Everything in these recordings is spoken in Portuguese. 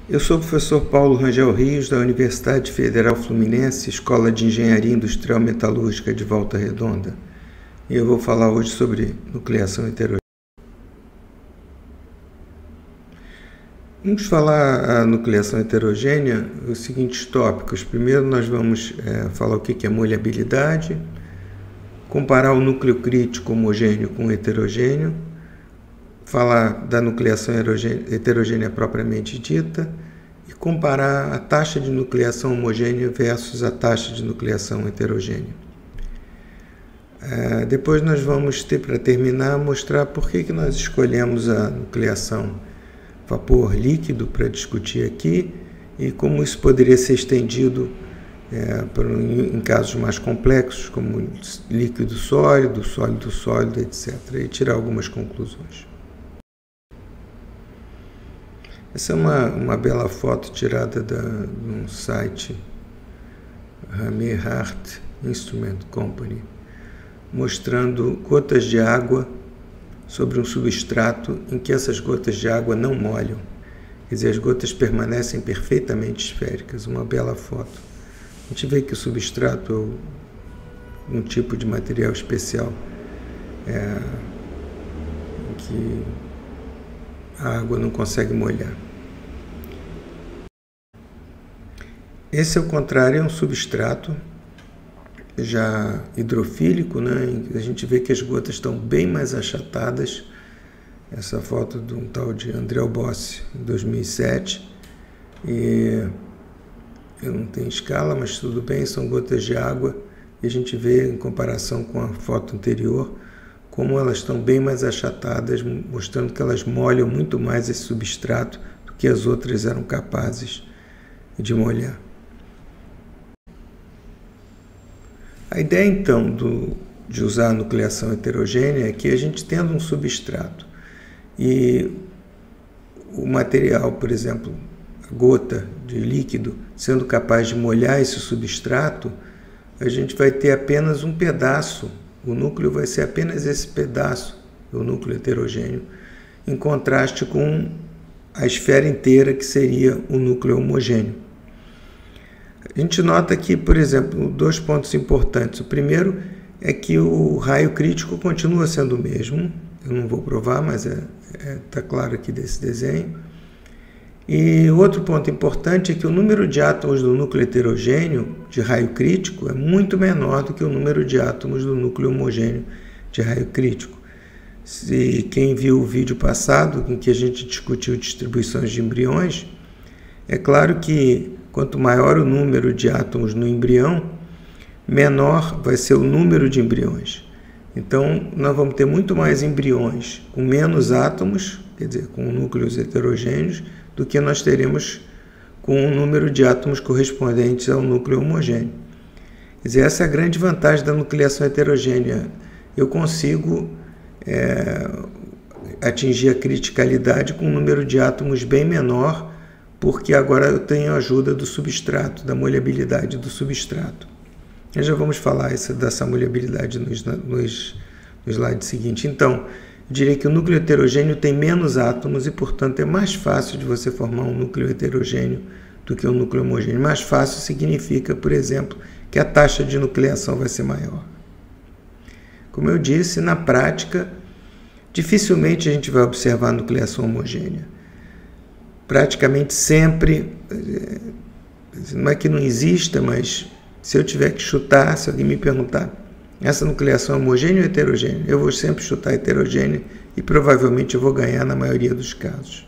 Eu sou o professor Paulo Rangel Rios, da Universidade Federal Fluminense, Escola de Engenharia Industrial Metalúrgica de Volta Redonda. E eu vou falar hoje sobre nucleação heterogênea. Vamos falar a nucleação heterogênea, os seguintes tópicos. Primeiro nós vamos falar o que é molhabilidade, comparar o núcleo crítico homogêneo com heterogêneo, falar da nucleação heterogênea propriamente dita e comparar a taxa de nucleação homogênea versus a taxa de nucleação heterogênea. Depois nós vamos ter, para terminar, mostrar por que nós escolhemos a nucleação vapor líquido para discutir aqui e como isso poderia ser estendido em casos mais complexos, como líquido sólido, sólido sólido, etc. E tirar algumas conclusões. Essa é uma bela foto tirada de um site Hammer Heart Instrument Company, mostrando gotas de água sobre um substrato em que essas gotas de água não molham. Quer dizer, as gotas permanecem perfeitamente esféricas. Uma bela foto. A gente vê que o substrato é um tipo de material especial que a água não consegue molhar. Esse, ao contrário, é um substrato já hidrofílico, né? A gente vê que as gotas estão bem mais achatadas. Essa foto de um tal de André Bossi, em 2007. E eu não tenho escala, mas tudo bem, são gotas de água. E a gente vê, em comparação com a foto anterior, como elas estão bem mais achatadas, mostrando que elas molham muito mais esse substrato do que as outras eram capazes de molhar. A ideia, então, de usar a nucleação heterogênea é que a gente tendo um substrato e o material, por exemplo, a gota de líquido, sendo capaz de molhar esse substrato, a gente vai ter apenas um pedaço. O núcleo vai ser apenas esse pedaço, o núcleo heterogêneo, em contraste com a esfera inteira, que seria o núcleo homogêneo. A gente nota aqui, por exemplo, dois pontos importantes. O primeiro é que o raio crítico continua sendo o mesmo. Eu não vou provar, mas está claro aqui desse desenho. E outro ponto importante é que o número de átomos do núcleo heterogêneo de raio crítico é muito menor do que o número de átomos do núcleo homogêneo de raio crítico. Se quem viu o vídeo passado, em que a gente discutiu distribuições de embriões, é claro que quanto maior o número de átomos no embrião, menor vai ser o número de embriões. Então, nós vamos ter muito mais embriões com menos átomos, quer dizer, com núcleos heterogêneos, do que nós teremos com o número de átomos correspondentes ao núcleo homogêneo. Quer dizer, essa é a grande vantagem da nucleação heterogênea. Eu consigo atingir a criticalidade com um número de átomos bem menor, porque agora eu tenho a ajuda do substrato, da molhabilidade do substrato. Nós já vamos falar dessa molhabilidade no slide seguinte. Então, eu diria que o núcleo heterogêneo tem menos átomos e, portanto, é mais fácil de você formar um núcleo heterogêneo do que um núcleo homogêneo. Mais fácil significa, por exemplo, que a taxa de nucleação vai ser maior. Como eu disse, na prática, dificilmente a gente vai observar a nucleação homogênea. Praticamente sempre, não é que não exista, mas se eu tiver que chutar, se alguém me perguntar, essa nucleação é homogênea ou heterogênea? Eu vou sempre chutar heterogênea e provavelmente eu vou ganhar na maioria dos casos.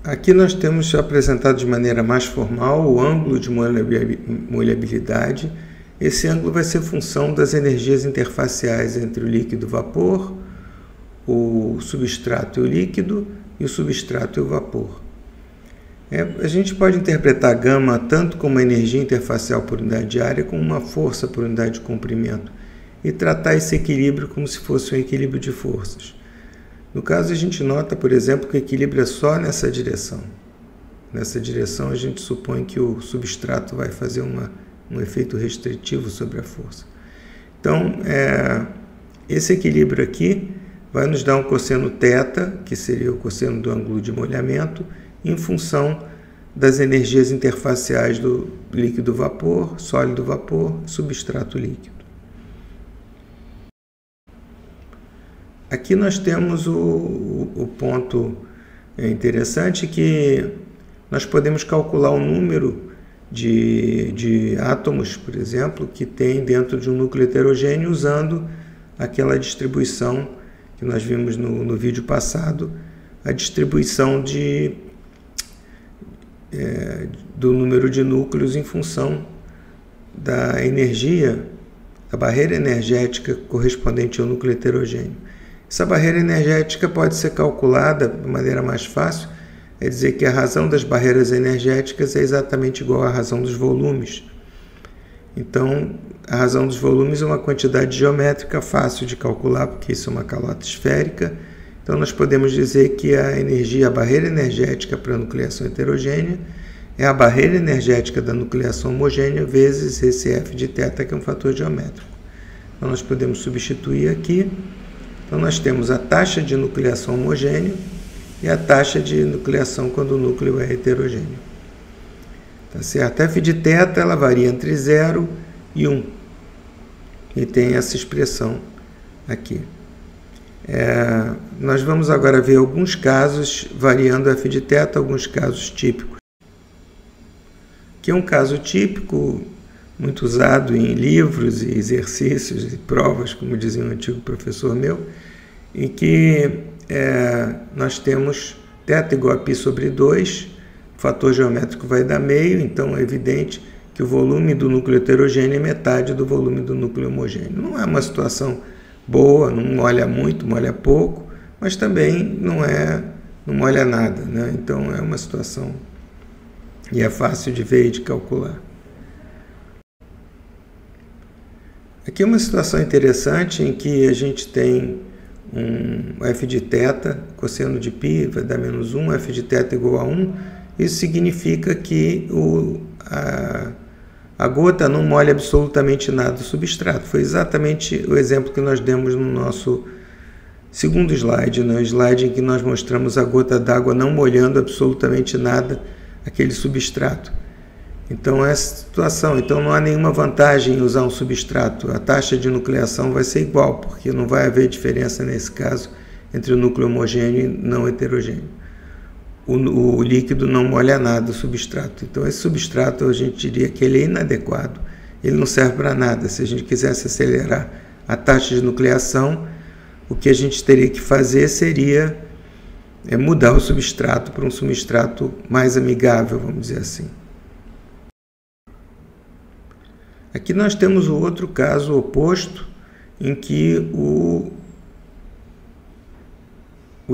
Aqui nós temos apresentado de maneira mais formal o ângulo de molhabilidade. Esse ângulo vai ser função das energias interfaciais entre o líquido e o vapor, o substrato e o líquido, e o substrato e o vapor. A gente pode interpretar a gama tanto como uma energia interfacial por unidade de área, como uma força por unidade de comprimento, e tratar esse equilíbrio como se fosse um equilíbrio de forças. No caso, a gente nota, por exemplo, que o equilíbrio é só nessa direção. Nessa direção, a gente supõe que o substrato vai fazer um efeito restritivo sobre a força. Então, esse equilíbrio aqui vai nos dar um cosseno θ, que seria o cosseno do ângulo de molhamento, em função das energias interfaciais do líquido-vapor, sólido-vapor, substrato líquido. Aqui nós temos o ponto interessante que nós podemos calcular o número de átomos, por exemplo, que tem dentro de um núcleo heterogêneo usando aquela distribuição que nós vimos no vídeo passado, a distribuição do número de núcleos em função da energia, da barreira energética correspondente ao núcleo heterogêneo. Essa barreira energética pode ser calculada de maneira mais fácil, é dizer que a razão das barreiras energéticas é exatamente igual à razão dos volumes. Então, a razão dos volumes é uma quantidade geométrica fácil de calcular, porque isso é uma calota esférica. Então, nós podemos dizer que a barreira energética para a nucleação heterogênea é a barreira energética da nucleação homogênea vezes esse f de θ, que é um fator geométrico. Então, nós podemos substituir aqui. Então, nós temos a taxa de nucleação homogênea e a taxa de nucleação quando o núcleo é heterogêneo. Tá certo? F de θ ela varia entre 0 e 1. E tem essa expressão aqui. Nós vamos agora ver alguns casos variando f de θ, alguns casos típicos. Aqui é um caso típico, muito usado em livros e exercícios e provas, como dizia um antigo professor meu, em que nós temos θ igual a π sobre 2, o fator geométrico vai dar meio, então é evidente que o volume do núcleo heterogêneo é metade do volume do núcleo homogêneo. Não é uma situação boa, não molha muito, molha pouco, mas também não molha nada, né? Então é uma situação e é fácil de ver e de calcular. Aqui é uma situação interessante em que a gente tem um f de θ, cosseno de π vai dar menos 1, f de θ igual a 1. Isso significa que a gota não molha absolutamente nada do substrato. Foi exatamente o exemplo que nós demos no nosso segundo slide, o slide em que nós mostramos a gota d'água não molhando absolutamente nada aquele substrato. Então, essa situação, então não há nenhuma vantagem em usar um substrato. A taxa de nucleação vai ser igual, porque não vai haver diferença nesse caso entre o núcleo homogêneo e não heterogêneo. O líquido não molha nada do substrato. Então, esse substrato, a gente diria que ele é inadequado. Ele não serve para nada. Se a gente quisesse acelerar a taxa de nucleação, o que a gente teria que fazer seria mudar o substrato para um substrato mais amigável, vamos dizer assim. Aqui nós temos o outro caso oposto, em que o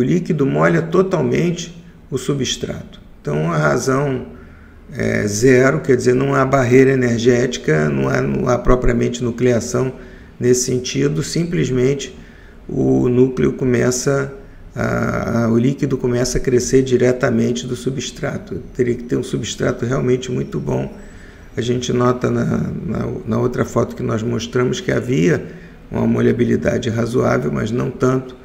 líquido molha totalmente o substrato. Então, a razão é zero, quer dizer, não há barreira energética, não há propriamente nucleação nesse sentido, simplesmente o líquido começa a crescer diretamente do substrato. Teria que ter um substrato realmente muito bom. A gente nota na outra foto que nós mostramos que havia uma molhabilidade razoável, mas não tanto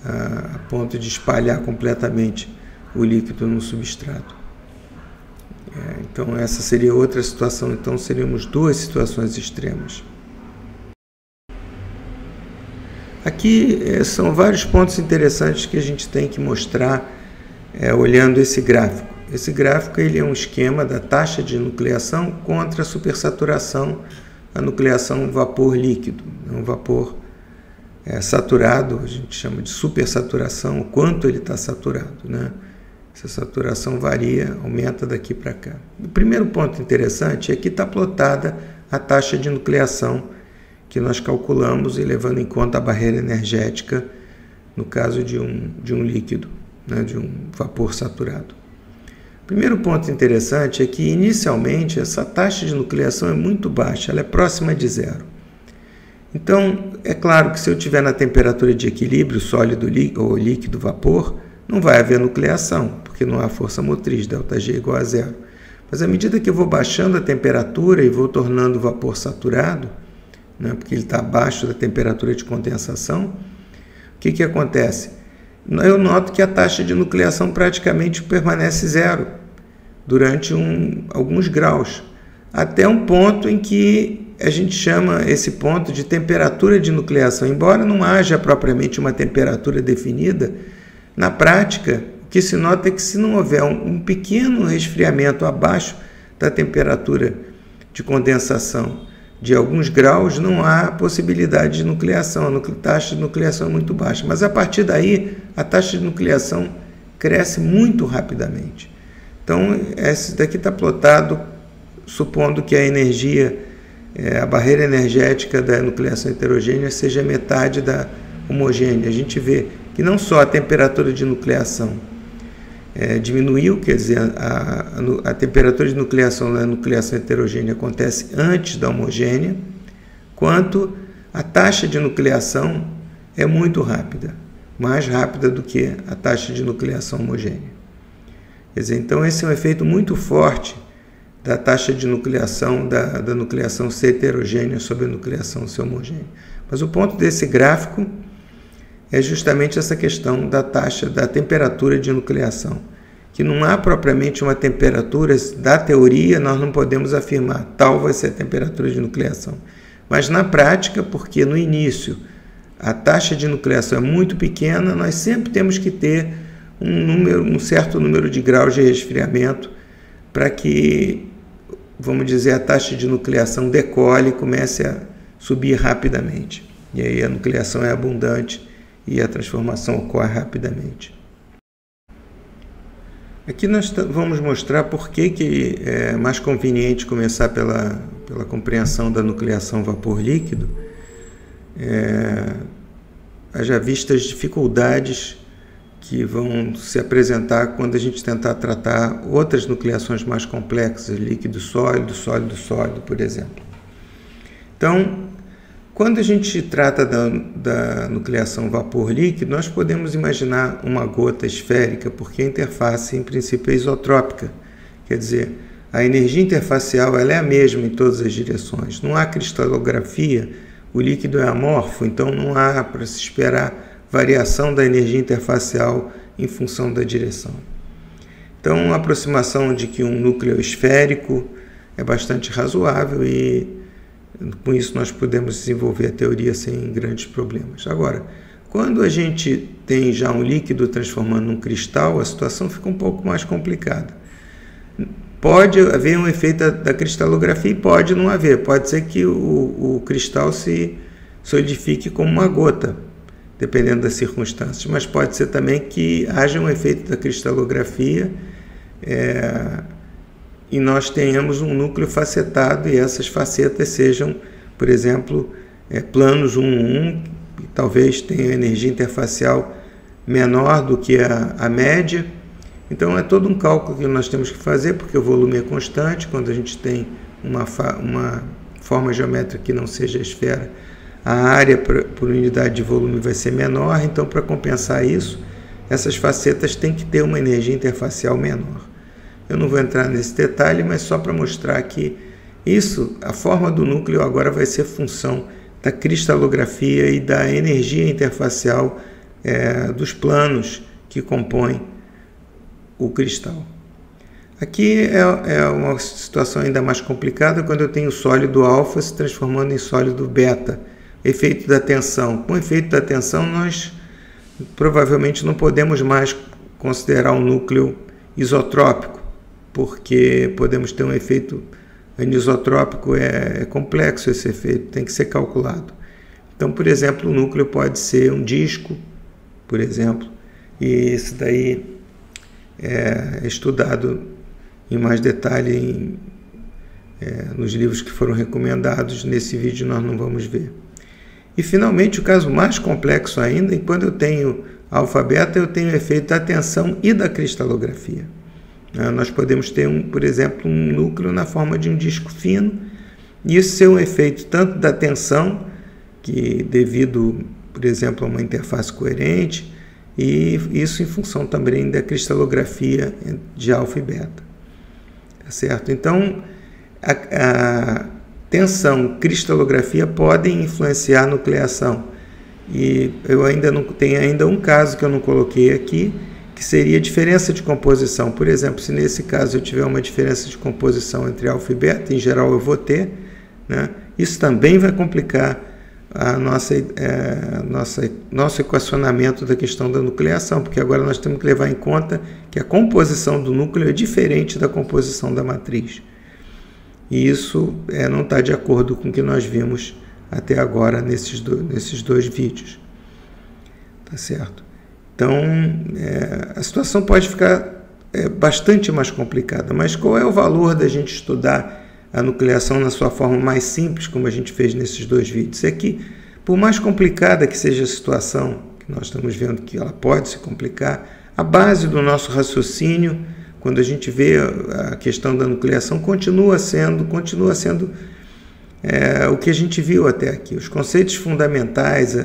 a ponto de espalhar completamente o líquido no substrato. Então essa seria outra situação, então seríamos duas situações extremas. Aqui são vários pontos interessantes que a gente tem que mostrar olhando esse gráfico. Esse gráfico ele é um esquema da taxa de nucleação contra a supersaturação, a nucleação vapor líquido. Um vapor saturado, a gente chama de supersaturação, o quanto ele está saturado, né? Essa saturação varia, aumenta daqui para cá. O primeiro ponto interessante é que está plotada a taxa de nucleação que nós calculamos e levando em conta a barreira energética no caso de um líquido, né, de um vapor saturado. O primeiro ponto interessante é que inicialmente essa taxa de nucleação é muito baixa, ela é próxima de zero. Então, é claro que se eu estiver na temperatura de equilíbrio, sólido ou líquido vapor, não vai haver nucleação, porque não há força motriz, ΔG igual a zero. Mas à medida que eu vou baixando a temperatura e vou tornando o vapor saturado, né, porque ele está abaixo da temperatura de condensação, o que acontece? Eu noto que a taxa de nucleação praticamente permanece zero durante alguns graus, até um ponto em que a gente chama esse ponto de temperatura de nucleação. Embora não haja propriamente uma temperatura definida, na prática, o que se nota é que se não houver um pequeno resfriamento abaixo da temperatura de condensação de alguns graus, não há possibilidade de nucleação. A taxa de nucleação é muito baixa. Mas a partir daí, a taxa de nucleação cresce muito rapidamente. Então, esse daqui está plotado supondo que a energia, a barreira energética da nucleação heterogênea seja metade da homogênea. A gente vê que não só a temperatura de nucleação diminuiu, quer dizer, a temperatura de nucleação na nucleação heterogênea acontece antes da homogênea, quanto a taxa de nucleação é muito rápida, mais rápida do que a taxa de nucleação homogênea. Quer dizer, então esse é um efeito muito forte da taxa de nucleação, da nucleação ser heterogênea sobre a nucleação ser homogênea. Mas o ponto desse gráfico é justamente essa questão da taxa, da temperatura de nucleação, que não há propriamente uma temperatura, da teoria nós não podemos afirmar tal vai ser a temperatura de nucleação, mas na prática, porque no início a taxa de nucleação é muito pequena, nós sempre temos que ter um certo número de graus de resfriamento para que, vamos dizer, a taxa de nucleação decole e comece a subir rapidamente. E aí a nucleação é abundante e a transformação ocorre rapidamente. Aqui nós vamos mostrar por que é mais conveniente começar pela compreensão da nucleação vapor líquido, haja vista as dificuldades que vão se apresentar quando a gente tentar tratar outras nucleações mais complexas, líquido-sólido, sólido-sólido, por exemplo. Então, quando a gente trata da nucleação vapor líquido, nós podemos imaginar uma gota esférica, porque a interface, em princípio, é isotrópica. Quer dizer, a energia interfacial ela é a mesma em todas as direções. Não há cristalografia, o líquido é amorfo, então não há para se esperar variação da energia interfacial em função da direção. Então, a aproximação de que um núcleo esférico é bastante razoável e com isso nós podemos desenvolver a teoria sem grandes problemas. Agora, quando a gente tem já um líquido transformando num cristal, a situação fica um pouco mais complicada. Pode haver um efeito da cristalografia e pode não haver. Pode ser que o cristal se solidifique como uma gota, dependendo das circunstâncias, mas pode ser também que haja um efeito da cristalografia e nós tenhamos um núcleo facetado e essas facetas sejam, por exemplo, planos 1,1, que talvez tenha energia interfacial menor do que a média. Então é todo um cálculo que nós temos que fazer, porque o volume é constante. Quando a gente tem uma forma geométrica que não seja esfera, a área por unidade de volume vai ser menor. Então, para compensar isso, essas facetas têm que ter uma energia interfacial menor. Eu não vou entrar nesse detalhe, mas só para mostrar que a forma do núcleo agora vai ser função da cristalografia e da energia interfacial dos planos que compõem o cristal. Aqui é uma situação ainda mais complicada quando eu tenho sólido alfa se transformando em sólido beta. Efeito da tensão. Com o efeito da tensão, nós provavelmente não podemos mais considerar um núcleo isotrópico, porque podemos ter um efeito anisotrópico, é complexo esse efeito, tem que ser calculado. Então, por exemplo, o núcleo pode ser um disco, por exemplo, e isso daí é estudado em mais detalhe nos livros que foram recomendados. Nesse vídeo nós não vamos ver. E, finalmente, o caso mais complexo ainda, quando eu tenho alfa-beta, eu tenho o efeito da tensão e da cristalografia. Nós podemos ter, por exemplo, um núcleo na forma de um disco fino, e isso ser um efeito tanto da tensão, que devido, por exemplo, a uma interface coerente, e isso em função também da cristalografia de alfa e beta. Tá certo? Então, a tensão e cristalografia podem influenciar a nucleação. E eu ainda não tenho ainda um caso que eu não coloquei aqui, que seria diferença de composição. Por exemplo, se nesse caso eu tiver uma diferença de composição entre alfa e beta, em geral eu vou ter, né? Isso também vai complicar nosso equacionamento da questão da nucleação, porque agora nós temos que levar em conta que a composição do núcleo é diferente da composição da matriz. E isso não está de acordo com o que nós vimos até agora nesses dois vídeos. Tá certo? Então, a situação pode ficar bastante mais complicada, mas qual é o valor da gente estudar a nucleação na sua forma mais simples, como a gente fez nesses dois vídeos? É que, por mais complicada que seja a situação, que nós estamos vendo que ela pode se complicar, a base do nosso raciocínio, quando a gente vê a questão da nucleação, continua sendo o que a gente viu até aqui. Os conceitos fundamentais,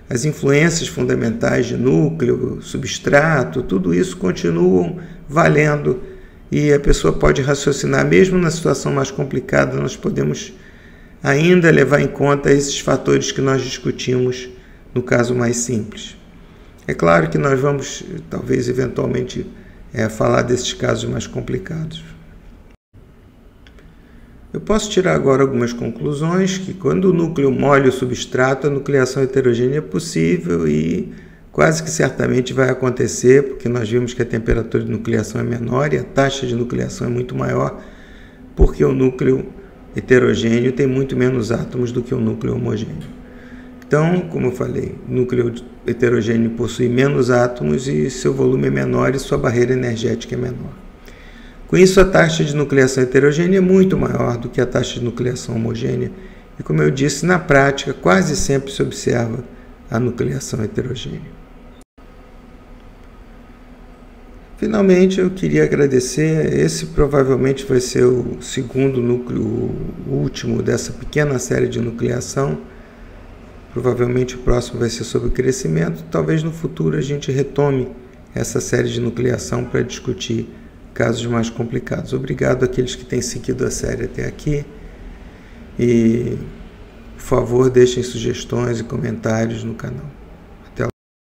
as influências fundamentais de núcleo, substrato, tudo isso continuam valendo e a pessoa pode raciocinar. Mesmo na situação mais complicada, nós podemos ainda levar em conta esses fatores que nós discutimos no caso mais simples. É claro que nós vamos, talvez, eventualmente, falar desses casos mais complicados. Eu posso tirar agora algumas conclusões, que quando o núcleo molha o substrato, a nucleação heterogênea é possível e quase que certamente vai acontecer, porque nós vimos que a temperatura de nucleação é menor e a taxa de nucleação é muito maior, porque o núcleo heterogêneo tem muito menos átomos do que o núcleo homogêneo. Então, como eu falei, o núcleo heterogêneo possui menos átomos e seu volume é menor e sua barreira energética é menor. Com isso, a taxa de nucleação heterogênea é muito maior do que a taxa de nucleação homogênea e, como eu disse, na prática quase sempre se observa a nucleação heterogênea. Finalmente, eu queria agradecer. Esse provavelmente vai ser o segundo núcleo, o último dessa pequena série de nucleação. Provavelmente o próximo vai ser sobre crescimento. Talvez no futuro a gente retome essa série de nucleação para discutir casos mais complicados. Obrigado àqueles que têm seguido a série até aqui. E, por favor, deixem sugestões e comentários no canal.